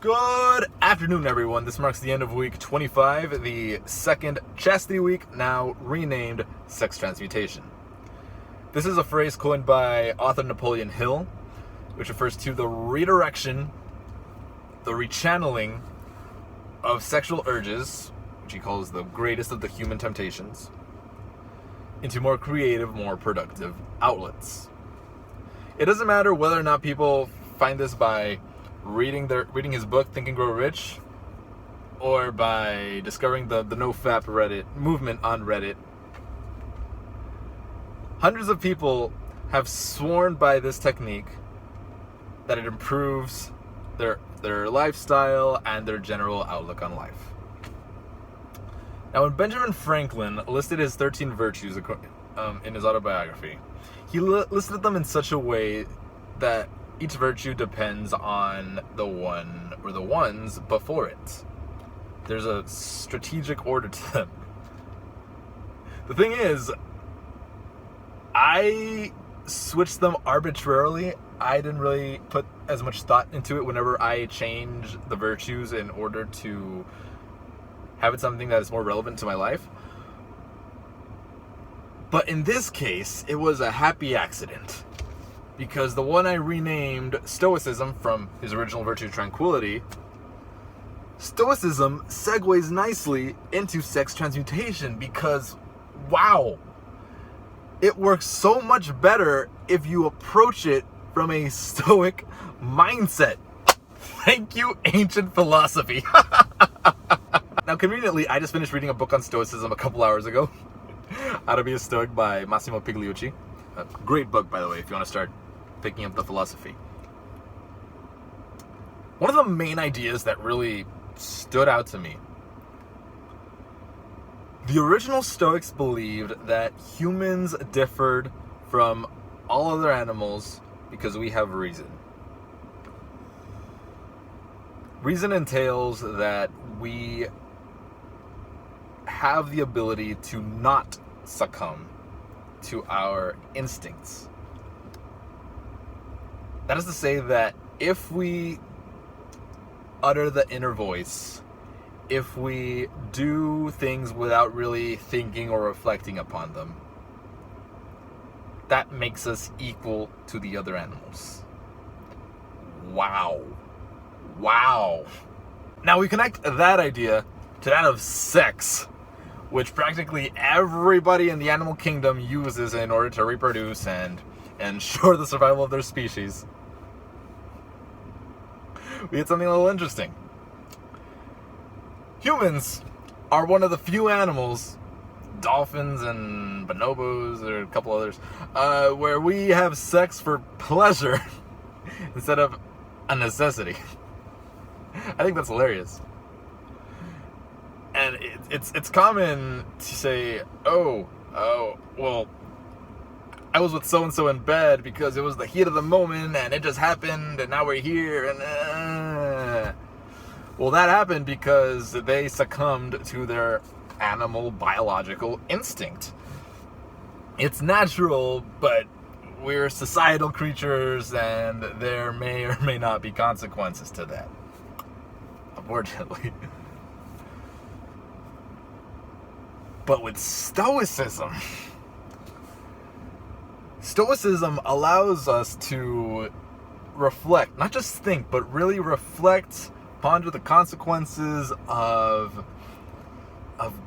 Good afternoon, everyone. This marks the end of week 25, the second Chastity week, now renamed Sex Transmutation. This is a phrase coined by author Napoleon Hill, which refers to the redirection, the rechanneling of sexual urges, which he calls the greatest of the human temptations, into more creative, more productive outlets. It doesn't matter whether or not people find this by reading his book Think and Grow Rich, or by discovering the NoFap Reddit movement on Reddit. Hundreds of people have sworn by this technique that it improves their lifestyle and their general outlook on life. Now, when Benjamin Franklin listed his 13 virtues in his autobiography, he listed them in such a way that each virtue depends on the one or the ones before it. There's a strategic order to them. The thing is, I switched them arbitrarily. I didn't really put as much thought into it whenever I change the virtues in order to have it something that is more relevant to my life. But in this case, it was a happy accident, because the one I renamed Stoicism from his original virtue, Tranquility, Stoicism segues nicely into Sex Transmutation because, wow, it works so much better if you approach it from a Stoic mindset. Thank you, ancient philosophy. Now, conveniently, I just finished reading a book on Stoicism a couple hours ago. How to Be a Stoic by Massimo Pigliucci. A great book, by the way, if you want to start picking up the philosophy. One of the main ideas that really stood out to me: the original Stoics believed that humans differed from all other animals because we have reason. Reason entails that we have the ability to not succumb to our instincts. That is to say that if we utter the inner voice, if we do things without really thinking or reflecting upon them, that makes us equal to the other animals. Wow. Wow. Now we connect that idea to that of sex, which practically everybody in the animal kingdom uses in order to reproduce and ensure the survival of their species. We get something a little interesting. Humans are one of the few animals, dolphins and bonobos or a couple others, where we have sex for pleasure instead of a necessity. I think that's hilarious. And it's common to say, oh, well, I was with so-and-so in bed because it was the heat of the moment and it just happened and now we're here and well, that happened because they succumbed to their animal biological instinct. It's natural, but we're societal creatures and there may or may not be consequences to that, unfortunately. But with Stoicism allows us to reflect, not just think, but really reflect, ponder the consequences of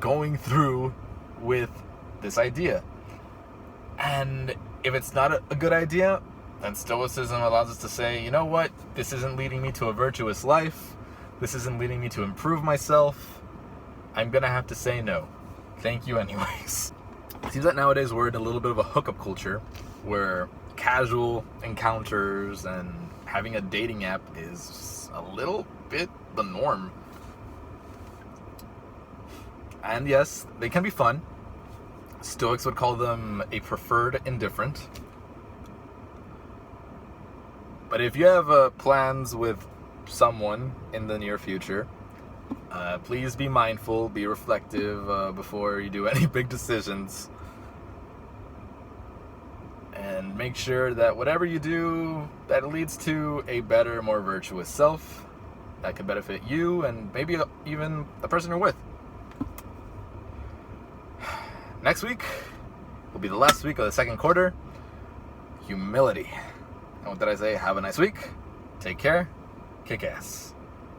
going through with this idea. And if it's not a good idea, then Stoicism allows us to say, you know what, this isn't leading me to a virtuous life, this isn't leading me to improve myself, I'm gonna have to say no. Thank you anyways. It seems that nowadays we're in a little bit of a hookup culture where casual encounters and having a dating app is a little bit the norm. And yes, they can be fun. Stoics would call them a preferred indifferent. But if you have plans with someone in the near future, please be mindful, be reflective before you do any big decisions. And make sure that whatever you do, that leads to a better, more virtuous self. that could benefit you and maybe even the person you're with. Next week will be the last week of the second quarter. Humility. And what did I say? Have a nice week. Take care. Kick ass.